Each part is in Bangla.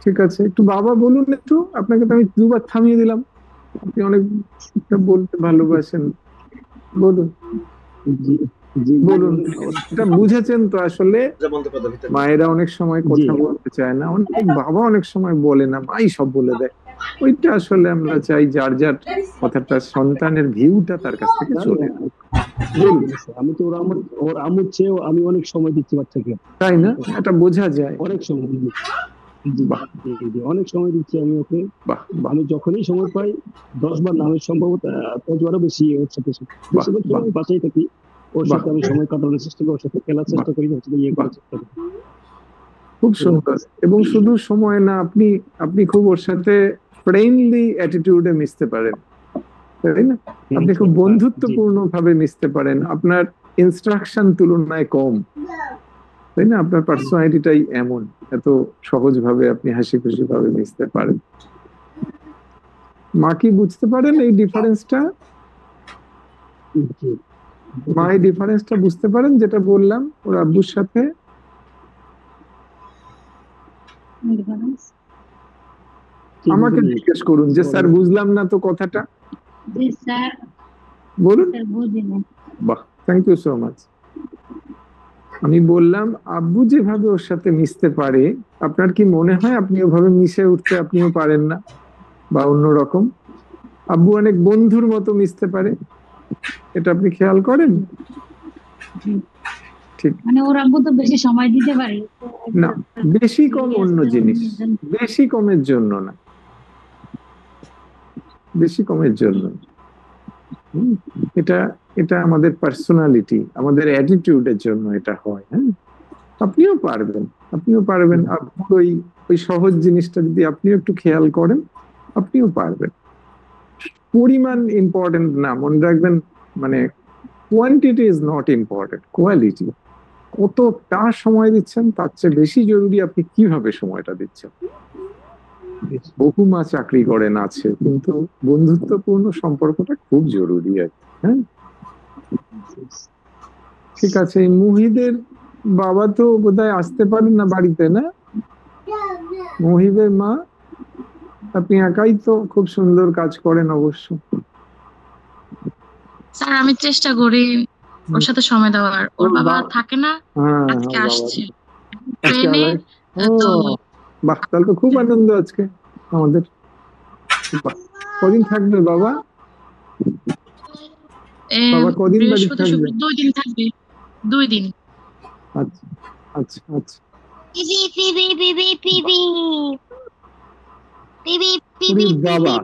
ঠিক আছে, একটু বাবা বলুন একটু। আপনাকে তো আমি দুবার থামিয়ে দিলাম, আপনি অনেক বলতে ভালোবাসেন, বলুন। জি জি জি বলুন প্লিজ, এটা বুঝেছেন তো আসলে মায়েরা অনেক সময় জি কথা বলতে চায় না, অনেক বাবা অনেক সময় বলে না, মাই সব বলে দেয়। ওইটা আসলে আমরা চাই যার যার কথাটা, সন্তানের ভিউটা তার কাছ থেকে না, চলে না, আসুক। বলুন। আমি তো ওর আম্মুর চেয়েও আমি অনেক সময় দিচ্ছি বাচ্চাকে। তাই না? এটা বোঝা যায়। অনেক সময় জি জি বাহ, জি জি, অনেক সময় দিচ্ছি আমি ওকে। বাহ, বাহ, আমি যখনই সময় পাই 10 বার নামের সম্ভবত আরো বেশি ওর সাথে বাহ, বেশিরভাগ বাহ, সময় বাসায় থাকি। ওর বাহ, সাথে আমি সময় কাটানোর চেষ্টা করি, ওর সাথে খেলার বাহ, চেষ্টা করি, ওর সাথে ইয়ে বাহ, করার চেষ্টা করি। খুব সুন্দর। এবং শুধু সময় না, আপনি আপনি খুব ওর সাথে ফ্রেন্ডলি অ্যাটিটিউডে মিশতে পারেন, তাই না? আপনি খুব জি বন্ধুত্বপূর্ণ ভাবে মিশতে পারেন, আপনার ইনস্ট্রাকশন তুলনায় কম, তাই না? আপনার পার্সোনালিটিটাই এমন, এত সহজ ভাবে আপনি হাসি খুশি ভাবে মিশতে পারেন। মা কি বুঝতে পারেন এই ডিফারেন্সটা? জি মা এই ডিফারেন্সটা বুঝতে পারেন যেটা বললাম ওর আব্বুর সাথে? কি আমাকে বলতে জিজ্ঞেস করুন যে সরি। স্যার বুঝলাম না তো কথাটা, বলুন। বাহ, থ্যাংক ইউ সো মাচ। আমি বললাম আব্বু যেভাবে ওর সাথে মিশতে পারে, আপনার কি মনে হয় আপনি ওভাবে মিশে উঠতে আপনিও পারেন না, বা অন্যরকম? আব্বু অনেক বন্ধুর মতো মিশতে পারে, এটা আপনি খেয়াল করেন? ঠিক। মানে ওর আব্বু তো বেশি সময় দিতে পারে তো না, একবার বেশি কম অন্য সিরিয়াসলি জিনিস, অন্যজন। বেশি কমের জন্য না, বেশি কমের জন্য। হুম, এটা এটা আমাদের পার্সোনালিটি, আমাদের অ্যাটিটিউডের জন্য এটা হয়। হ্যাঁ, আপনিও পারবেন, আপনিও পারবেন। আপনার ওই ওই সহজ জিনিসটা যদি আপনিও একটু খেয়াল করেন, আপনিও পারবেন। পরিমাণ ইম্পর্টেন্ট না, মনে রাখবেন। মানে quantity is not important, quality. কতটা সময় দিচ্ছেন তার চেয়ে বেশি জরুরি আপনি কিভাবে সময়টা দিচ্ছেন। বহু মা চাকরি করেন আছে, কিন্তু বন্ধুত্বপূর্ণ সম্পর্কটা খুব জরুরি আর কি। হ্যাঁ, ঠিক আছে। এই মুহিদের বাবা তো বোধহয় আসতে পারেন না বাড়িতে, না? মুহিবের মা, আপনি একাই তো খুব সুন্দর কাজ করেন অবশ্য। স্যার আমি চেষ্টা করি ওর হুম, সাথে সময় দেওয়ার, ওর ওর বাবা থাকে না, হ্যাঁ, আজকে হ্যাঁ, বাবা আসছে আজকে ট্রেনে। আলাই। ও, তো বাহ, তাহলে তো খুব আনন্দ আজকে আমাদের। বাহ, কদিন থাকবে বাবা? বাবা কদিন বাড়ি বৃহস্পতি শুক্র থাকবে? 2 দিন থাকবে, 2 দিন। আচ্ছা, আচ্ছা, আচ্ছা। পিপি পিপি পিপি বাহ, পিপি পিপি ওরে পিপি পিপি বাবা,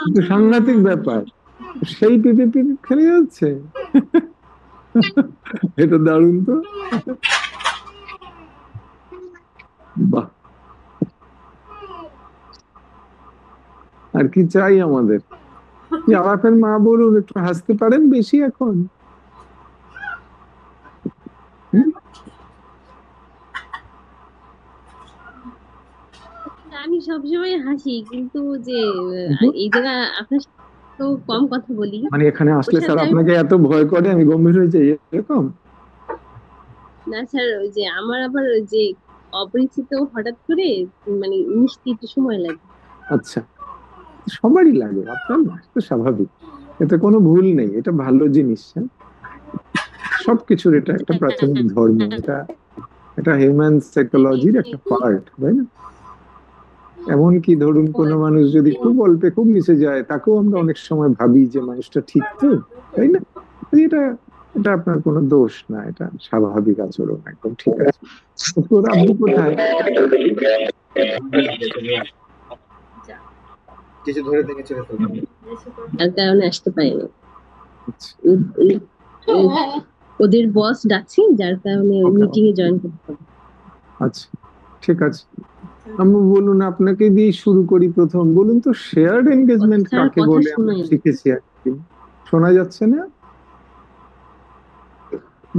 কিন্তু সাংঘাতিক ব্যাপার, সেই পিপি পিপি খেলে যাচ্ছে। এটা দারুণ তো। বাহ, আর কি চাই আমাদের? কি আলাপের মা, বলুন, একটু হাসতে পারেন বেশি এখন? হুম? আমি সবসময় হাসি, কিন্তু যে এই জায়গা আপনার সাথে তো কম কথা বলি। মানে এখানে ওর আসলে স্যার সাথে আমি আপনাকে এত ভয় করে আমি গম্ভীর হয়ে যাই, এরকম? না স্যার, ওই যে আমার আবার ওই যে অপরিচিত হঠাৎ করে মানে মিশতে একটু সময় লাগে। আচ্ছা, সবারই লাগে, আপনার না, তো স্বাভাবিক। এতে কোনো ভুল নেই, এটা ভালো জিনিস। হ্যাঁ, সবকিছুর এটা একটা প্রাথমিক ধর্ম, এটা এটা হিউম্যান সাইকোলজির একটা পার্ট, তাই না? এমনকি ধরুন কোনো মানুষ যদি খুব অল্পে খুব মিশে যায়, তাকেও আমরা অনেক সময় ভাবি যে মানুষটা ঠিক তো, তাই না? তো এটা এটা আপনার কোনো দোষ না, এটা স্বাভাবিক আচরণ, একদম ঠিক আছে। তো তোর আব্বু কোথায়? তার কারণে আসতে পারিনি। আচ্ছা, ও- ও- ওদের বস ডাকছে, যার কারণে ওকে, মিটিং এ জয়েন করতে হবে। আচ্ছা, ঠিক আছে। আম্মু বলুন, আপনাকে দিয়ে শুরু করি। প্রথম বলুন তো, শেয়ার্ড এনগেজমেন্ট স্যার কাকে কথা বলে আমরা শুনেন। শিখেছি একদিন? শোনা যাচ্ছে না?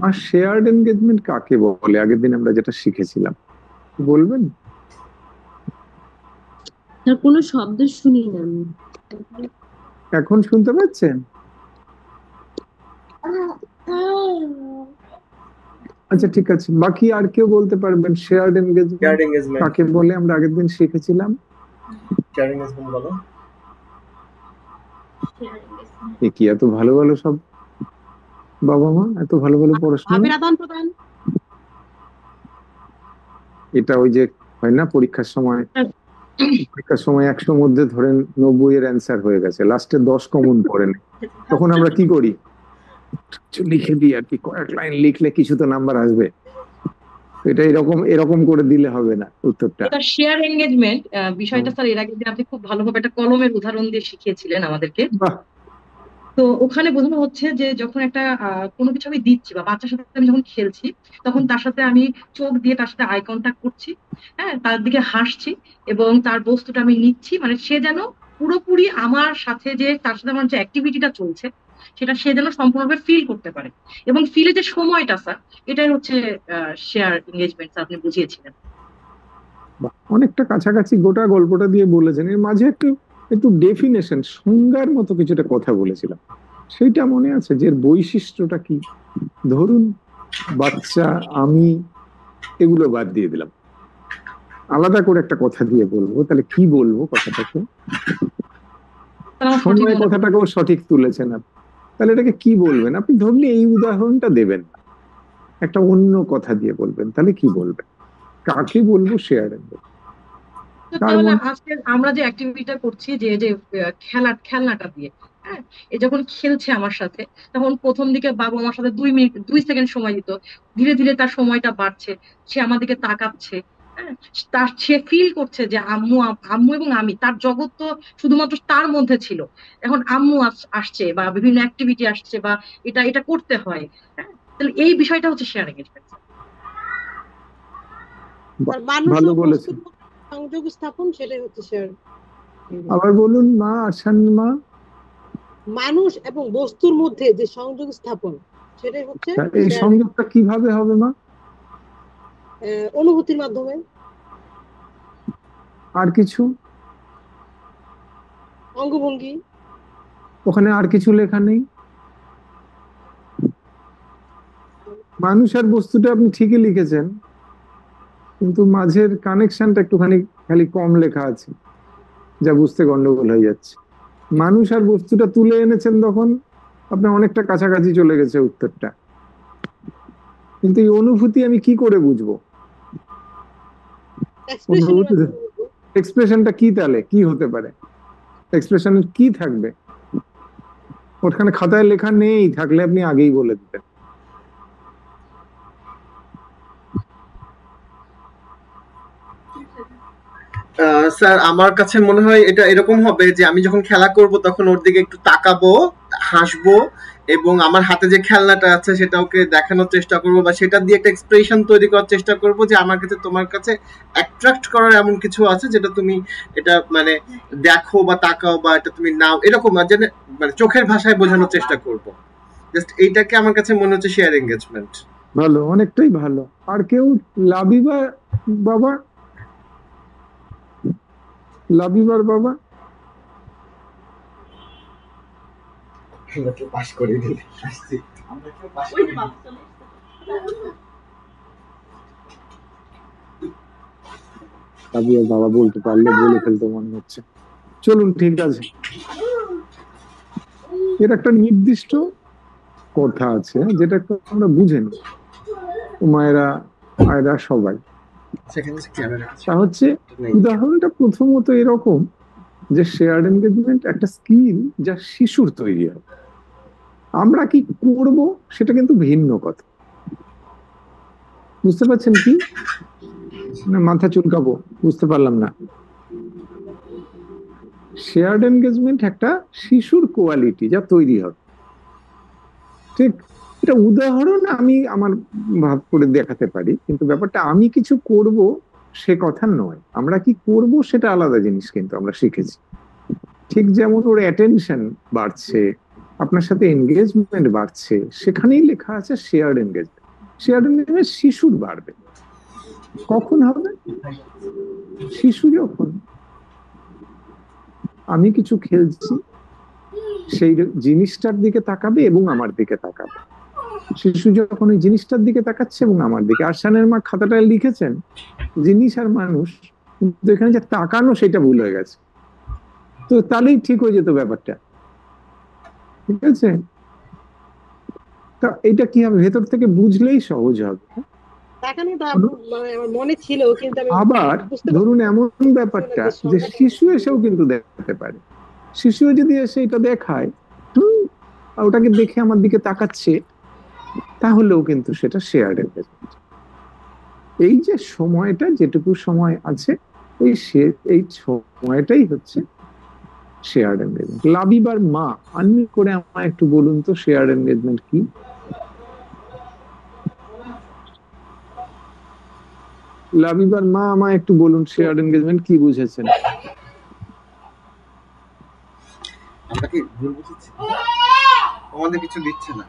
মা, শেয়ার্ড এনগেজমেন্ট কাকে বলে আগের দিন আমরা যেটা শিখেছিলাম, বলবেন? স্যার কোনো শব্দ শুনি না আমি। এখন শুনতে পাচ্ছেন? আচ্ছা ঠিক আছে, বাকি আর কেউ বলতে পারবেন শেয়ার্ড এনগেজমেন্ট কাকে বলে? আমরা আগের দিন শিখেছিলাম। বলো। এ কি এত ভালো ভালো সব বাবা মা, এত ভালো ভালো পড়াশোনা। এটা ওই যে হয় না পরীক্ষার সময় 100 মধ্যে ধরেন 90 এর অ্যান্সার হয়ে গেছে, লাস্টে 10 কমন পড়েন, তখন আমরা কি করি? লিখে দিই আর কি, কয়েক লাইন লিখলে কিছু তো নাম্বার আসবে। এটা এরকম করে দিলে হবে না উত্তরটা। এটা শেয়ার এনগেজমেন্ট বিষয়টা স্যার এর আগে আপনি খুব ভালোভাবে একটা কলমের উদাহরণ দিয়ে শিখিয়েছিলেন আমাদেরকে। তো ওখানে বোঝানো হচ্ছে যে যখন একটা কোনো কিছু আমি দিচ্ছি বা বাচ্চার সাথে আমি যখন খেলছি, তখন তার সাথে আমি চোখ দিয়ে তার সাথে আই কন্ট্যাক্ট করছি, হ্যাঁ, তার দিকে হাসছি এবং তার বস্তুটা আমি নিচ্ছি, মানে সে যেন পুরোপুরি আমার সাথে যে তার সাথে আমার যে অ্যাক্টিভিটিটা চলছে সেটা সে যেন সম্পূর্ণভাবে ফিল করতে পারে, এবং ফিলে যে সময়টা স্যার এটাই হচ্ছে শেয়ার এনগেজমেন্ট আপনি বুঝিয়েছিলেন। অনেকটা কাছাকাছি গোটা গল্পটা দিয়ে বলেছেন, এর মাঝে একটু ডেফিনেশন সংজ্ঞার মতো কিছুটা কথা বলেছিলাম, সেইটা মনে আছে যে বৈশিষ্ট্যটা কি? ধরুন বাচ্চা, আমি, এগুলো বাদ দিয়ে দিলাম, আলাদা করে একটা কথা দিয়ে বলবো, তাহলে কি বলবো কথাটাকে? সময় কথাটাকেও সঠিক তুলেছেন আপনি, তাহলে এটাকে কি বলবেন আপনি? ধরলে এই উদাহরণটা দেবেন না, একটা অন্য কথা দিয়ে বলবেন, তাহলে কি বলবেন? কাকে বলবো শেয়ার? আজকে আমরা যে অ্যাক্টিভিটিটা করছি যে যে খেলনাটা দিয়ে, হ্যাঁ, এ যখন খেলছে আমার সাথে, তখন প্রথম দিকে বাবু আমার সাথে 2 মিনিট 2 সেকেন্ড সময় দিত, ধীরে ধীরে তার সময়টা বাড়ছে, সে আমার দিকে তাকাচ্ছে, হ্যাঁ, সে ফিল করছে যে আম্মু আম্মু এবং আমি, তার জগৎ তো শুধুমাত্র তার মধ্যে ছিল, এখন আম্মু আসছে বা বিভিন্ন অ্যাক্টিভিটি আসছে বা এটা করতে হয়, হ্যাঁ, তাহলে এই বিষয়টা হচ্ছে শেয়ার এনগেজমেন্ট। ভালো বলেছেন, সংযোগ স্থাপন, সেটাই হচ্ছে শেয়ার। আবার বলুন মা, আসান মা। মানুষ এবং বস্তুর মধ্যে যে সংযোগ স্থাপন, সেটাই হচ্ছে। এই সংযোগটা কিভাবে হবে মা? অনুভূতির মাধ্যমে। আর কিছু? অঙ্গভঙ্গি। ওখানে আর কিছু লেখা নেই। মানুষ আর বস্তুটা আপনি ঠিকই লিখেছেন, কিন্তু মাঝের কানেকশনটা একটুখানি খালি কম লেখা আছে, যা বুঝতে গন্ডগোল হয়ে যাচ্ছে। মানুষ আর বস্তুটা তুলে এনেছেন, তখন আপনার অনেকটা কাছাকাছি চলে গেছে উত্তরটা, কিন্তু এই অনুভূতি আমি কি করে বুঝবো? এক্সপ্রেশনটা কি, তাহলে কি হতে পারে? এক্সপ্রেশন কি থাকবে? ওখানে খাতায় লেখা নেই, থাকলে আপনি আগেই বলে দিতেন। স্যার আমার কাছে মনে হয় এটা এরকম হবে যে আমি যখন খেলা করব তখন ওর দিকে একটু তাকাবো, হাসবো, এবং আমার হাতে যে খেলনাটা আছে সেটা ওকে দেখানোর চেষ্টা করব, বা সেটা দিয়ে একটা এক্সপ্রেশন তৈরি করার চেষ্টা করব যে আমার কাছে তোমার কাছে অ্যাট্রাক্ট করার এমন কিছু আছে যেটা তুমি এটা মানে দেখো বা তাকাও বা এটা তুমি নাও, এরকম মানে চোখের ভাষায় বোঝানোর চেষ্টা করব। জাস্ট এইটাকে আমার কাছে মনে হচ্ছে শেয়ার এনগেজমেন্ট। ভালো, অনেকটাই ভালো। আর কেউ? লাবিবা বাবা, লাবিবার বাবা। পাস করে দিলে আসছি আমরা, কেউ পাস করে দিই। লাবিবার বাবা বলতে পারলে বলে ফেলতে মনে হচ্ছে। চলুন ঠিক আছে, এর একটা নির্দিষ্ট কথা আছে যেটা আমরা বুঝে নিই মায়েরা আয়রা সবাই। তা হচ্ছে উদাহরণটা প্রথমত এরকম যে শেয়ার্ড এনগেজমেন্ট একটা স্কিল যা শিশুর তৈরি হয়। আমরা কি করব সেটা কিন্তু ভিন্ন কথা, বুঝতে পারছেন কি না? মাথা চুলকাবো, বুঝতে পারলাম না। শেয়ার্ড এনগেজমেন্ট একটা শিশুর কোয়ালিটি যা তৈরি হবে, ঠিক? এটা উদাহরণ আমি আমার ভাব করে দেখাতে পারি, কিন্তু ব্যাপারটা আমি কিছু করব সে কথা নয়। আমরা কি করব সেটা আলাদা জিনিস, কিন্তু আমরা শিখেছি। ঠিক যেমন ওর অ্যাটেনশন বাড়ছে, আপনার সাথে এনগেজমেন্ট বাড়ছে, সেখানেই লেখা আছে শেয়ার্ড এনগেজমেন্ট। শেয়ার্ড এনগেজমেন্ট শিশুর বাড়বে কখন হবে? শিশু যখন আমি কিছু খেলছি সেই জিনিসটার দিকে তাকাবে এবং আমার দিকে তাকাবে, শিশু যখন ওই জিনিসটার দিকে তাকাচ্ছে এবং আমার দিকে, আরশানের মা খাতাটায় লিখেছেন জিনিস আর মানুষ, কিন্তু এখানে যে তাকানো সেটা ভুল হয়ে গেছে, তো তাহলেই ঠিক হয়ে যেত ব্যাপারটা। ঠিক আছে, তা এটা কি হবে, ভেতর থেকে বুঝলেই সহজ হবে। তাকানোটা মানে আমার মনে ছিল, কিন্তু আমি আবার ধরুন এমন ব্যাপারটা যে শিশু এসেও কিন্তু দেখতে পারে, শিশু যদি এসে এটা দেখায়, ওটাকে দেখে আমার দিকে তাকাচ্ছে, তাহলেও কিন্তু সেটা শেয়ার্ড এনগেজমেন্ট। এই যে সময়টা, যেটুকু সময় আছে, এই সময়টাই হচ্ছে শেয়ার্ড এনগেজমেন্ট। লাবিবার মা আনমিউট করে আমায় একটু বলুন তো শেয়ার্ড এনগেজমেন্ট কি? লাবিবার মা আমায় একটু বলুন শেয়ার্ড এনগেজমেন্ট কি বুঝেছেন? আমরা কি ভুল বুঝেছি? আমাদের কিছু দিচ্ছে না।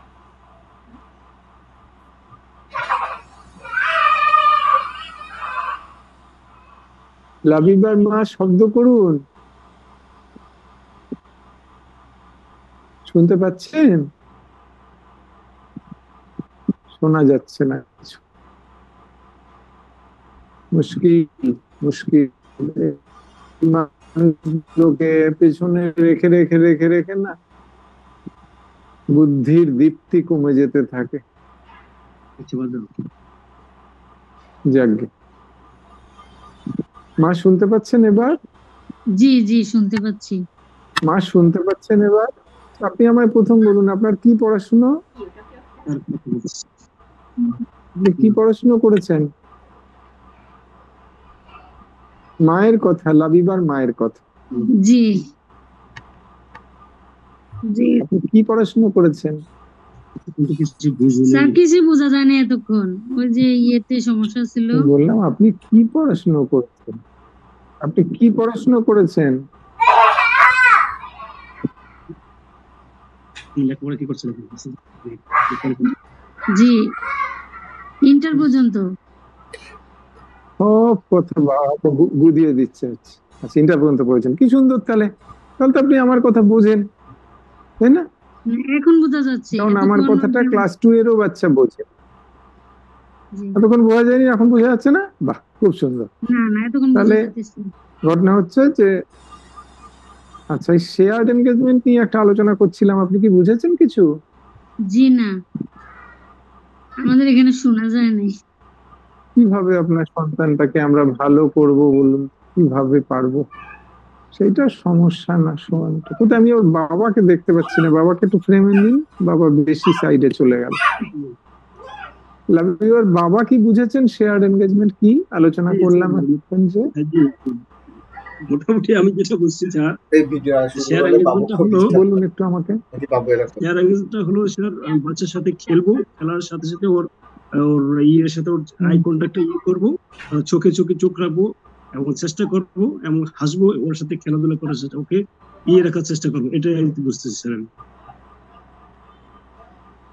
লাবিবার মা শব্দ করুন, শুনতে পাচ্ছেন? শোনা যাচ্ছে না কিছু, মুশকিল। লোকে পেছনে রেখে রেখে রেখে রেখে না বুদ্ধির দীপ্তি কমে যেতে থাকে। যাকগে, মা শুনতে পাচ্ছেন এবার? জি জি শুনতে পাচ্ছি। মা শুনতে পাচ্ছেন এবার? আপনি আমায় প্রথম বলুন আপনার কি পড়াশুনো, আপনি কি পড়াশুনো করেছেন? মায়ের কথা, লাবিবার মায়ের কথা। জি জি আপনি কি পড়াশুনো করেছেন? স্যার কিছু বোঝা যায় না এতক্ষণ, ওই যে ইয়েতে সমস্যা ছিল। বললাম আপনি কি পড়াশুনো করেছেন, আপনি কি পড়াশুনো করেছেন? লেখাপড়া কি করছেন? জি ইন্টার পর্যন্ত। সব কথা বুঝিয়ে দিচ্ছে। আচ্ছা, ইন্টার পর্যন্ত পড়েছেন, কি সুন্দর। তাহলে তাহলে তো আপনি আমার কথা বোঝেন, তাই না? এখন বোঝা যাচ্ছে, কারণ আমার কথাটা ক্লাস 2 এরও বাচ্চা বোঝে। জি। এতক্ষণ বোঝা যায়নি, এখন বোঝা যাচ্ছে না? বাহ, খুব সুন্দর। না না এতক্ষণ বোঝা তাহলে যাচ্ছে। ঘটনা হচ্ছে যে, আচ্ছা এই শেয়ার্ড এনগেজমেন্ট নিয়ে একটা আলোচনা করছিলাম, আপনি কি বুঝেছেন কিছু? জি না, আমাদের এখানে শোনা যায় না। কিভাবে আপনার সন্তানটাকে আমরা ভালো করব বলুন, কিভাবে পারবো? সেইটা সমস্যা না সমানটা, কিন্তু আমি ওর বাবাকে দেখতে পাচ্ছি না। বাবাকে একটু ফ্রেমে নিন, বাবা বেশি সাইডে চলে গেল। লাবিবার বাবা কি বুঝেছেন শেয়ার্ড এনগেজমেন্ট কি? আলোচনা করলাম এখন যে মোটামুটি আমি যেটা বুঝছি স্যার, এই ভিডিও শেয়ার এনগেজমেন্টটা হলো, বলুন একটু আমাকে। শেয়ার এনগেজমেন্টটা হলো স্যার, বাচ্চার সাথে খেলবো, খেলার সাথে সাথে ওর ওর ইয়ের সাথে ওর আই কন্ট্যাক্টটা করবো, চোখে চোখে চোখ রাখবো এবং চেষ্টা করবো এবং হাসবো, ওর সাথে খেলাধুলা করার সাথে ওকে রাখার চেষ্টা করবো। এটাই আমি বুঝতেছি স্যার।